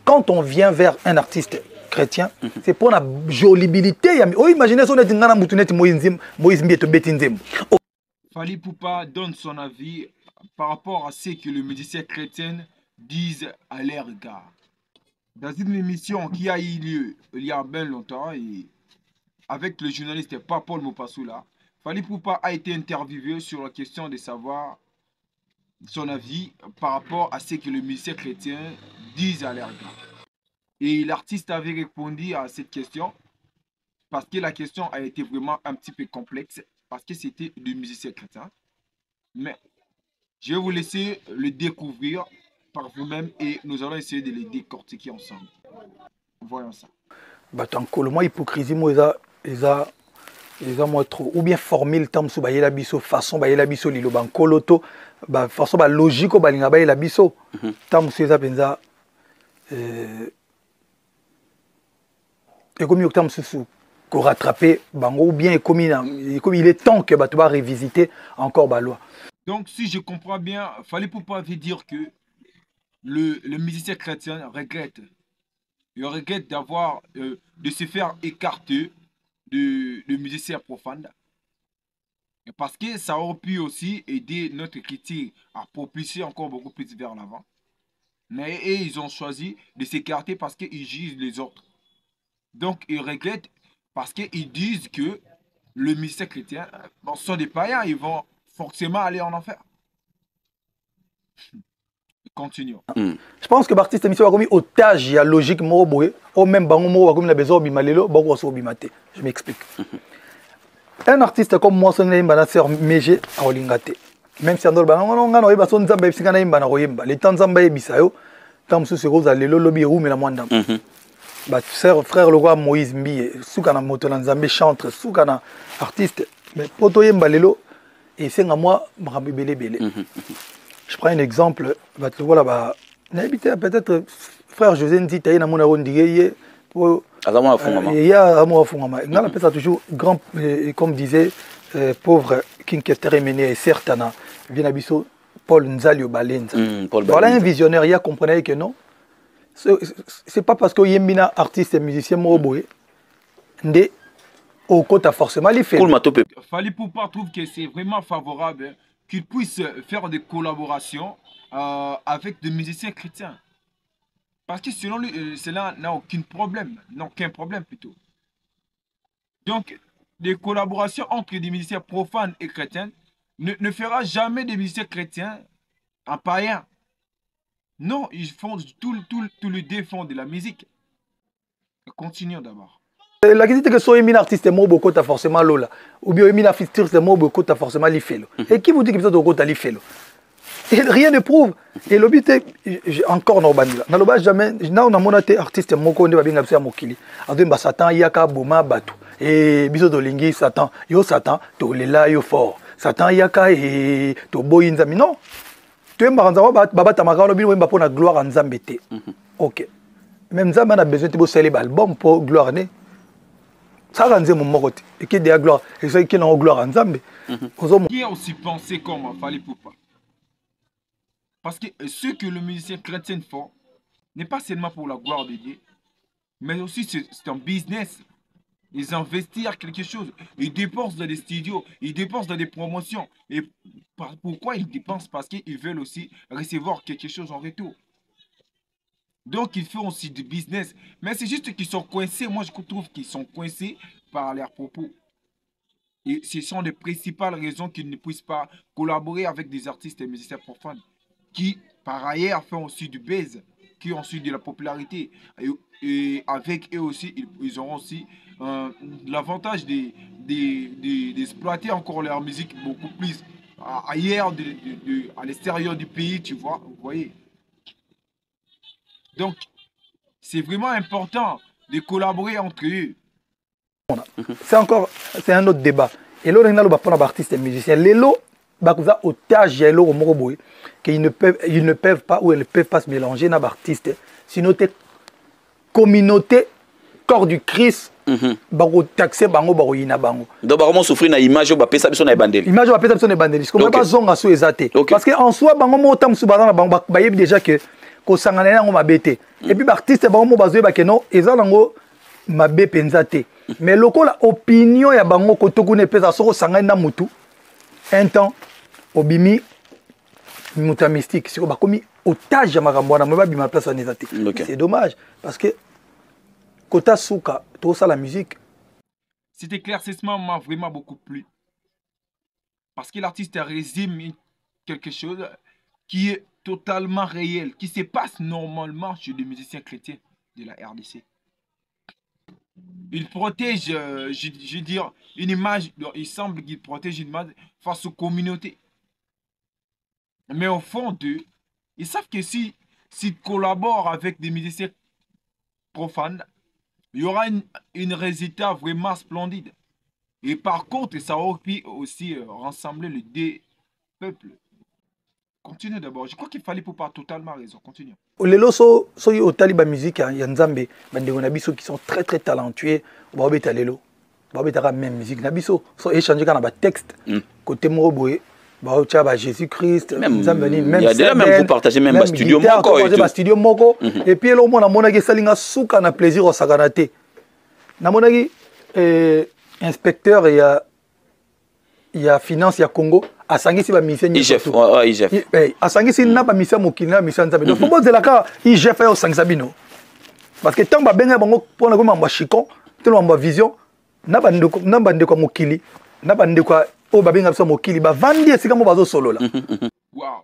quand on vient vers un artiste chrétien, c'est pour la jolibilité. Oh, imaginez si on est dans Moïse Mbieto Betinzem. Fally Ipupa donne son avis par rapport à ce que les musiciens chrétiens disent à leur égard. Dans une émission qui a eu lieu il y a bien longtemps, et avec le journaliste Paul Mopassoula, Fally Ipupa a été interviewé sur la question de savoir son avis par rapport à ce que les musiciens chrétiens disent à leur égard. Et l'artiste avait répondu à cette question parce que la question a été vraiment un petit peu complexe, parce que c'était des musiciens chrétiens. Mais je vais vous laisser le découvrir par vous-même et nous allons essayer de les décortiquer ensemble. Voyons ça. Moi, hypocrisie, moi, moi trop ou bien formule tam sou bayela biso façon bayela biso lilo bankoloto ba façon ba logique ko balinga bayela biso tam sou eza penza et comme yo tam sou ko rattraper bango ou bien comme il est temps que ba tu vas revisiter encore ba loi. Donc si je comprends bien, Fally Ipupa veut dire que le musicien chrétien regrette. Il regrette d'avoir de se faire écarter de musiciens profanes. Parce que ça aurait pu aussi aider notre critique à propulser encore beaucoup plus vers l'avant. Mais ils ont choisi de s'écarter parce qu'ils jugent les autres. Donc ils regrettent parce qu'ils disent que les musiciens chrétiens sont des païens, ils vont forcément aller en enfer. Continuons. Je pense que l'artiste est mis otage, il y a logique, ou même comme la besoin de malelo, je m'explique. Un artiste comme moi, c'est un sœur Méje à Olingate. Même si on a les temps Zamba Bisayo, tant que c'est rose à l'élo lobby ou mais la moindre. Frère le roi Moïse Mbi, soukana motolan Zambé chantre, soukana artiste, mais potoye mbalelo, et c'est à moi, m'rabi belé. Je prends un exemple, voilà, peut-être frère José Ndi, il y a un monde il y a un peu toujours grand, comme disait pauvre King Ketere Mené et Certana, Vinabiso Paul Nzalio Balenza. Voilà un visionnaire, il comprenait que non. C'est pas parce qu'il y a un artiste et musicien Moroboé, au côté forcément il fait. Fally Ipupa trouve que c'est vraiment favorable qu'il puisse faire des collaborations avec des musiciens chrétiens. Parce que selon lui, cela n'a aucun problème plutôt. Donc, des collaborations entre des musiciens profanes et chrétiens ne fera jamais des musiciens chrétiens en païens. Non, ils font tout le défend de la musique. Continuons d'abord. La question est que soit un artiste est mort beaucoup, t'as forcément l'ola. Ou bien un artiste est mort beaucoup, t'as forcément l'ifelo. Et qui vous dit que vous êtes au côté de l'ifelo? Rien ne prouve. Et le but est encore normalement. Dans le bas jamais, on a monté artiste moko on va bien absolument mokili. Avec Satan yaka boma batu. Et biso dolingi Satan, yo Satan, to lela yo fort. Satan yaka et to boyinza non. Tu es maranza baba tamaka lo bino mba pona gloire en Zambete. OK. Même Zamba a besoin de bosser album pour gloire né. Ça rend mon morote et qui est de la gloire et ça qui est en gloire en Zambie. Qui a aussi pensé comme Fally Ipupa? Parce que ce que le musicien chrétien font n'est pas seulement pour la gloire de Dieu, mais aussi c'est un business. Ils investissent quelque chose, ils dépensent dans des studios, ils dépensent dans des promotions. Et pourquoi ils dépensent? Parce qu'ils veulent aussi recevoir quelque chose en retour. Donc, ils font aussi du business. Mais c'est juste qu'ils sont coincés. Moi, je trouve qu'ils sont coincés par leurs propos. Et ce sont les principales raisons qu'ils ne puissent pas collaborer avec des artistes et musiciens profanes qui, par ailleurs, font aussi du buzz, qui ont aussi de la popularité. Et avec eux aussi, ils auront aussi l'avantage d'exploiter encore leur musique beaucoup plus ailleurs, à l'extérieur du pays, tu vois. Vous voyez. Donc, c'est vraiment important de collaborer entre eux. C'est un autre débat. Et là, on a le artiste et musicien. Les lots, bakuza otage yelo au moroboy, qu'ils ne peuvent pas ou elles ne peuvent pas se mélanger dans l'artiste. Sinon, t'es communauté corps du Christ. Bako taxé bango bako yina bango. Donc bako souffrir na image ba pesa biso na bandeli. Image ba pesa biso na bandeli. Comme pas zonga so ezate. Parce que en soi bango mo tam subana bango ba yebi déjà que kosangana nango mabe te. Et puis artiste bango mo bazoye ba keno eza nango mabe penza te. Mais lokola opinion ya bango kotokune pesa soko sangana na mutu. Un temps obimi muta mystique siko bakomi otage ya makambo na moba bima place en ezate. C'est dommage parce que kota souka tout ça la musique. Cet éclaircissement m'a vraiment beaucoup plu. Parce que l'artiste résume quelque chose qui est totalement réel, qui se passe normalement chez les musiciens chrétiens de la RDC. Il protège, je veux dire, une image, il semble qu'il protège une image face aux communautés. Mais au fond d'eux, ils savent que s'ils collaborent avec des musiciens profanes, il y aura une résultat vraiment splendide. Et par contre, ça aurait pu aussi rassembler les deux peuples. Continue d'abord. Je crois qu'il fallait pour pas totalement raison. Continue. Lelo so au taliba musique ya nzambe bandeko na biso qui sont très très talentueux ba beta lelo ba beta même musique na biso so échanger kana ba texte côté moko boye ba ocha ba Jésus-Christ nzambe ni même il y a déjà même vous partagez même ba studio moko et ba studio moko et puis lo mona mona ke salinga suka na plaisir au saganate na mona ki inspecteur il y a finance ya Congo asangisi ba mission IGF asangisi na ba mission mokili na mission nzambe donc faut la ka IGF yo sangisa bino parce que tant ba benga bango pona ko mamba chikon tellement mamba vision na ba ndeko mokili na ba ndeko o ba benga so mokili ba vandi esika mo bazo solo là. Waouh,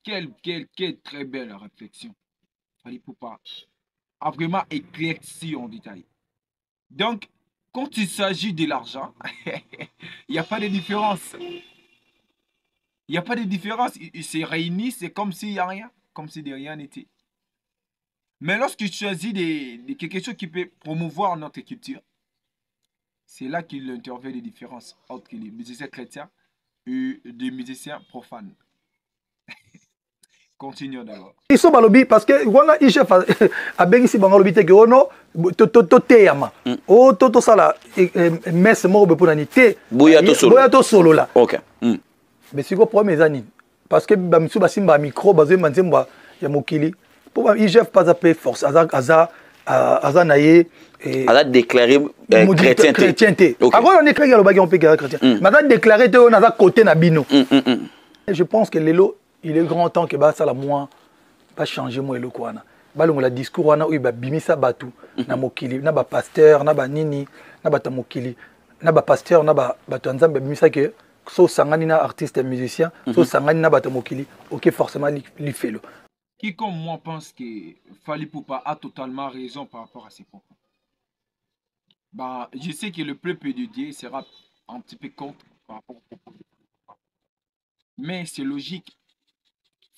quelle très belle réflexion. Fali Poupa a vraiment éclairci en détail. Donc quand il s'agit de l'argent, il n'y a pas de différence. Il n'y a pas de différence. Ils se réunissent, c'est comme s'il n'y a rien, comme si de rien n'était. Mais lorsqu'il choisit de quelque chose qui peut promouvoir notre culture, c'est là qu'il intervient les différences entre les musiciens chrétiens et des musiciens profanes. Continuons d'abord. Ils sont balobi parce que voilà il chef a bien ici bango lobité que ono to teyama o to sala messe mo be pour nanité boya to solo là. OK. Mais c'est quoi problème ezani parce que ba misu ba simba micro bazé manzemba ya mokili pour il chef pas appeler force aza naye et a déclaré chrétienté. Avant on écrit le bagage on peut chrétien. Mais a déclaré te on a côté na bino. Je pense que lelo il est grand temps que ça la moins pas changer moi le quoi na balongo la discours na ba bimisa batu na mokili na ba pasteur na ba nini na ba tamokili na ba pasteur na ba batu nzambe bimisa que so sangani na artiste et musicien so sangani na ba tamokili OK forcément li fait le qui comme moi pense que Fali Poupa a totalement raison par rapport à ses propos. Bah je sais que le peuple de Dieu sera un petit peu contre par rapport aux propos. Mais c'est logique.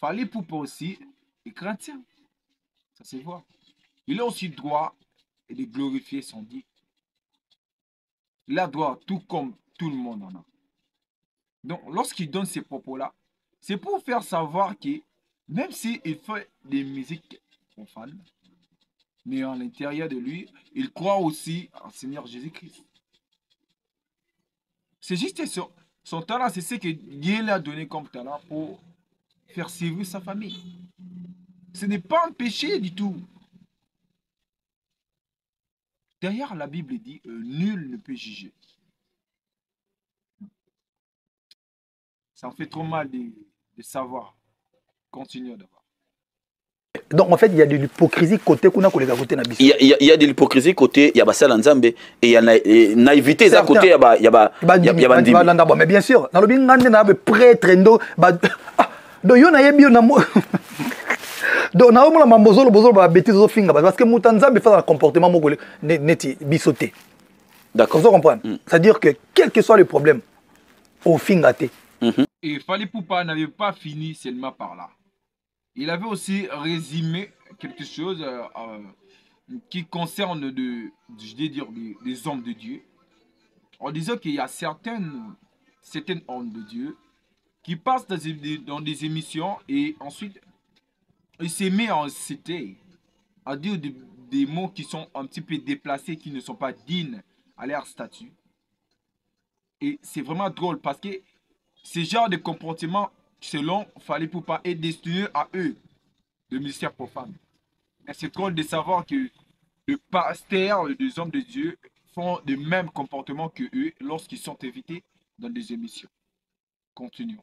Fali Poupa aussi est chrétien. Ça se voit. Il a aussi droit de glorifier son Dieu. Il a droit, tout comme tout le monde en a. Donc, lorsqu'il donne ces propos-là, c'est pour faire savoir que même s'il fait des musiques profanes, mais à l'intérieur de lui, il croit aussi en Seigneur Jésus-Christ. C'est juste son talent, c'est ce que Dieu lui a donné comme talent pour faire servir sa famille. Ce n'est pas un péché du tout. Derrière la Bible dit nul ne peut juger. Ça me fait trop mal de savoir. Continuons d'abord. Donc en fait il y a de l'hypocrisie côté kuna kolega côté na biso. Il y a de l'hypocrisie côté ya basala nzambe et il y a naïveté za côté ya ba ndimi. Mais bien sûr, dans le bien ngande na be prêtre ndo ba do yo na yebi na donc na omona mambozolo bozolo ba bêtise zo finga parce que mutanzambe fait un comportement moko neti bisoté. D'accord. Vous comprenez? C'est-à-dire que quel que soit le problème au fingate. Et Fali Poupa n'avait pas fini seulement par là. Il avait aussi résumé quelque chose qui concerne des hommes de Dieu. En disant qu'il y a certaines hommes de Dieu qui passent dans des émissions et ensuite il se met à citer, à dire des mots qui sont un petit peu déplacés, qui ne sont pas dignes à leur statut. Et c'est vraiment drôle parce que ce genre de comportement, selon Fali Poupa, est destiné à eux. de ministère profane. Mais c'est drôle de savoir que les pasteurs, les hommes de Dieu font le même comportement que eux lorsqu'ils sont invités dans des émissions. Continuons.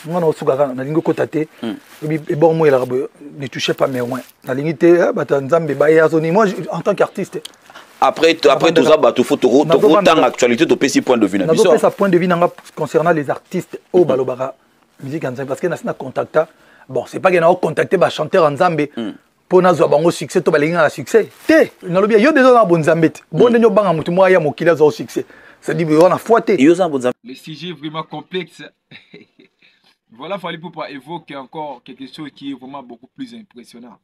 Moi, je suis nalingi kota te et bon moi ne touchez pas mes loin nalingi te bata nzambe ba yazoni moi en tant qu'artiste après tout ça bah tu faut tant actualité tu peux 6 points de vue na biso ça point de vue concernant les artistes au balobara musique nzambe parce que na contacta bon c'est pas que na contacter ba chanteur nzambe pour na zo bango succès to balinga na succès te na lobi yo déjà na bon nzambe bon nyo banga mutu mo ya mokila zo succès ça dit on a foité le sujet vraiment complexe. Voilà, Fally Ipupa évoque encore quelque chose qui est vraiment beaucoup plus impressionnant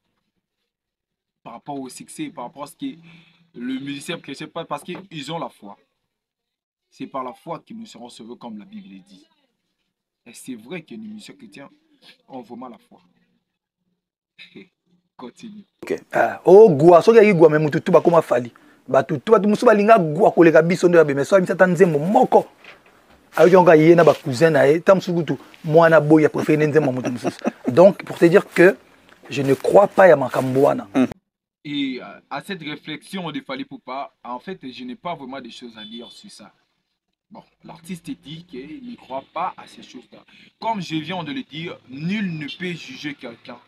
par rapport au succès, par rapport à ce que le musicien chrétien, parce qu'ils ont la foi. C'est par la foi qu'ils nous seront sauvés comme la Bible dit. Et c'est vrai que les musiciens chrétiens ont vraiment la foi. Continue. Ok. Oh, goua, so yaki goua même tout ba koma Fally. Ba tout ba musu balinga goua koleka biso ndo ya be mais so amisa tanzembo moko. Donc, pour te dire que je ne crois pas à Makambouana. Et à cette réflexion de Fally Ipupa, en fait, je n'ai pas vraiment des choses à dire sur ça. Bon, l'artiste dit qu'il ne croit pas à ces choses-là. Comme je viens de le dire, nul ne peut juger quelqu'un.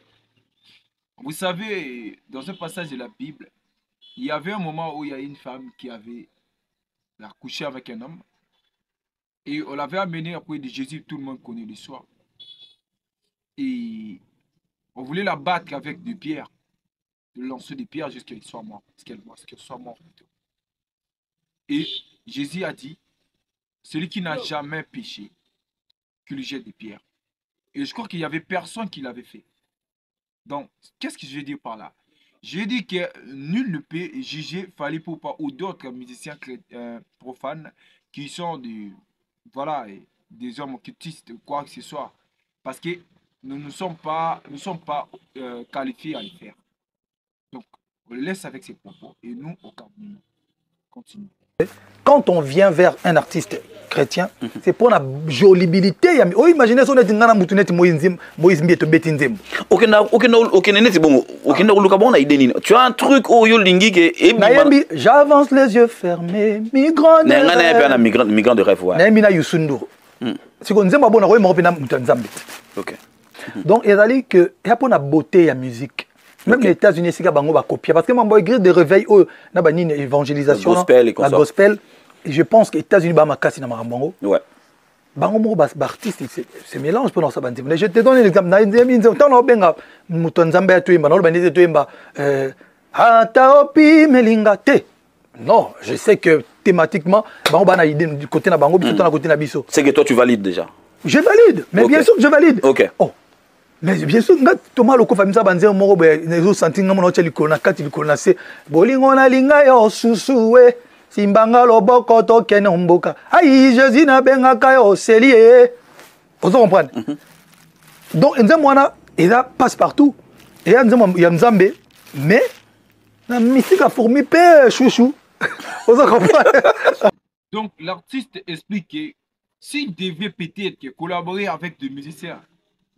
Vous savez, dans un passage de la Bible, il y avait un moment où il y a une femme qui avait couché avec un homme. Et on l'avait amené après de Jésus, tout le monde connaît l'histoire. Et on voulait la battre avec des pierres, le lancer des pierres jusqu'à ce qu'elle soit morte. Qu'elle soit morte. Et Jésus a dit, celui qui n'a jamais péché, qu'il lui jette des pierres. Et je crois qu'il n'y avait personne qui l'avait fait. Donc, qu'est-ce que je veux dire par là? Je dis que nul ne peut juger Fally Ipupa ou d'autres musiciens profanes qui sont des hommes occultistes ou quoi que ce soit. Parce que nous ne sommes pas qualifiés à le faire. Donc, on le laisse avec ses propos et nous, au Cameroun, continue. Quand on vient vers un artiste chrétien, c'est pour la jolibilité. Oh, imaginez si on est dans Moutounette Moïse Mbieto Betinzem. Tu as un truc où il lingi j'avance les yeux fermés, migrant de rêve. Migrant de rêve, ouais. Naïmina Yusundur. Si on dit bon, on va Moutounzambe. Donc, il y a que il y a pour la beauté de la musique. Même les États-Unis, c'est qu'ils vont copier. Parce que moi, grille de réveil, une évangélisation, la gospel. Et je pense que les États-Unis, c'est un marambango. Ouais. Bango, artiste, c'est mélange pour nous. Je te donne un exemple. Non, je sais que thématiquement, du côté de Bango, du côté de Bisso. C'est que toi, tu valides déjà. Je valide, mais bien sûr que je valide. Ok. Oh. Mais bien sûr, Thomas Loko famisa banze moko be nezo sentinga mono tsheli kona kati likona se bolingo na linga yo susuwe simbanga loboko to kene mboka ayi Jésus na benga ka yo selie. Vous comprenez? Donc nzemwana il passe partout et nzembe mais na mystique a fourmi pe chouchou. Vous comprenez? Donc l'artiste explique que s'il devait peut-être collaborer avec des musiciens,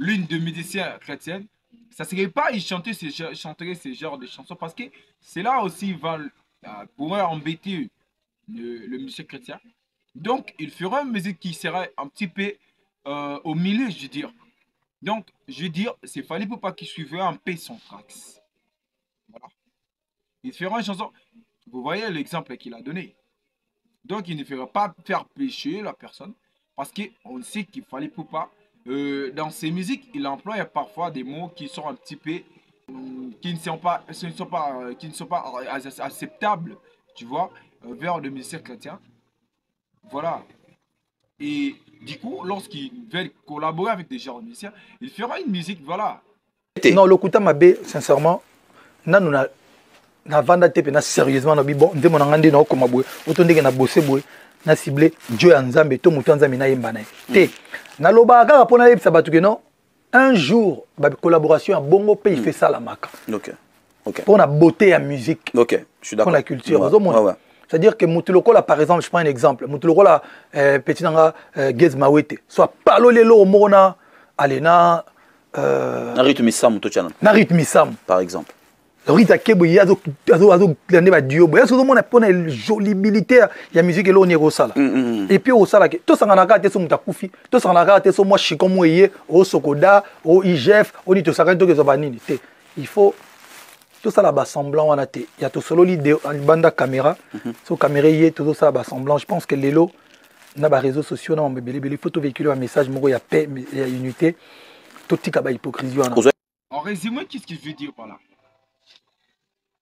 l'une des musiciens chrétiennes, ça ne serait pas il chanterait ce genre de chansons parce que c'est là aussi il va pourrait embêter le musicien chrétien. Donc il fera une musique qui serait un petit peu au milieu, je veux dire. Donc je veux dire, c'est Fally Ipupa qui suivrait un peu son tracks. Voilà. Il fera une chanson. Vous voyez l'exemple qu'il a donné. Donc il ne fera pas faire pécher la personne parce qu'on sait qu'il Fally Ipupa dans ses musiques, il emploie parfois des mots qui sont un petit peu qui ne sont pas acceptables, tu vois, vers le musicien chrétien. Voilà. Et du coup, lorsqu'il veut collaborer avec des gens musiciens, il fera une musique, voilà. Non, le Kouta Mabé, sincèrement, nous na vanda tepe na sérieusement na bon ndemo na ngandi na okoma boye otondeke na bosse boye na ciblé Dieu ya Nzambe to mutu Nzambe na yemba na te na loba kaka pona yebisa batu ke non un jour ba collaboration à bongo pe il fait ça la maka. OK. OK. Pour la beauté à musique. OK, je suis d'accord. Pour la culture. Ouais. C'est-à-dire que Moutuloko là par exemple, je prends un exemple. Moutuloko là petit nanga Gez Mawete, soit palo lelo mona alena Na rythme Sam to channel. Na rythme Sam par exemple. Rita Kebo yazo lande ba duo boya so mona pona joli militaire ya musique elo nyeko sala et puis au sala to sangana ka te so mutakufi to sangana ka te so moi chiko moye au Sokoda au IGF au ni to sangana to ke so banini te il faut tout ça là bas semblant wana te ya to solo li banda caméra so caméra yé tout ça ba semblant je pense que lelo na ba réseaux sociaux na mbebele photo véhiculer un message moko ya paix ya unité tout tika ba hypocrisie wana. En résumé, qu'est-ce que je veux dire par là?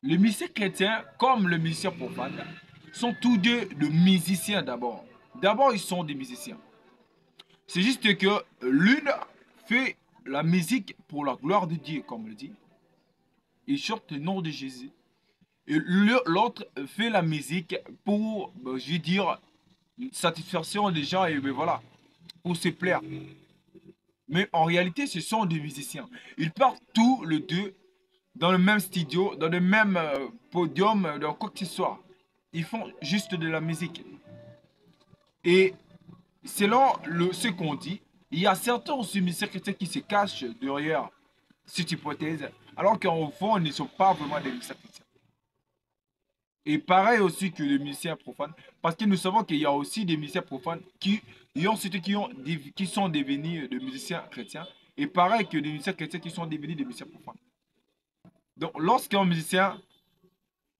Les musiciens chrétiens, comme le musicien profane, sont tous deux de musiciens d'abord. D'abord, ils sont des musiciens. C'est juste que l'une fait la musique pour la gloire de Dieu, comme on le dit. Il chante le nom de Jésus. Et l'autre fait la musique pour, je veux dire, une satisfaction des gens et voilà, pour se plaire. Mais en réalité, ce sont des musiciens. Ils partent tous les deux dans le même studio, dans le même podium, dans quoi que ce soit. Ils font juste de la musique. Et selon ce qu'on dit, il y a certains aussi musiciens chrétiens qui se cachent derrière cette hypothèse, alors qu'en fond, ils ne sont pas vraiment des musiciens chrétiens. Et pareil aussi que les musiciens profanes, parce que nous savons qu'il y a aussi des musiciens profanes qui sont devenus des musiciens chrétiens, et pareil que des musiciens chrétiens qui sont devenus des musiciens profanes. Donc, lorsqu'un musicien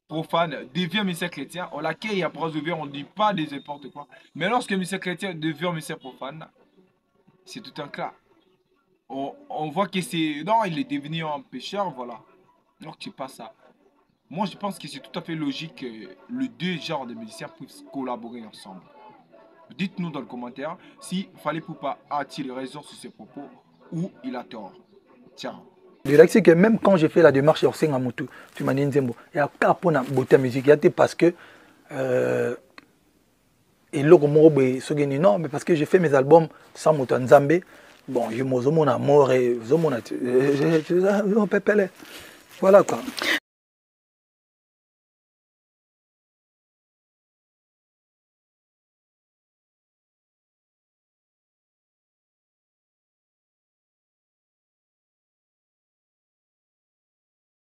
profane devient musicien chrétien, on l'accueille à bras ouverts, on ne dit pas des n'importe quoi. Mais lorsqu'un musicien chrétien devient musicien profane, c'est tout un cas. On voit que c'est... Non, il est devenu un pécheur, voilà. Donc, c'est pas ça. Moi, je pense que c'est tout à fait logique que les deux genres de musiciens puissent collaborer ensemble. Dites-nous dans le commentaire si Fally Ipupa a-t-il raison sur ses propos ou il a tort. Ciao. C'est que même quand j'ai fait la démarche sur Sengamoto, tu m'as dit Nzembo, il y a pas pour la beauté musique, parce que et non, mais parce que j'ai fait mes albums sans moto Nzambe, bon, je mon amour et voilà quoi.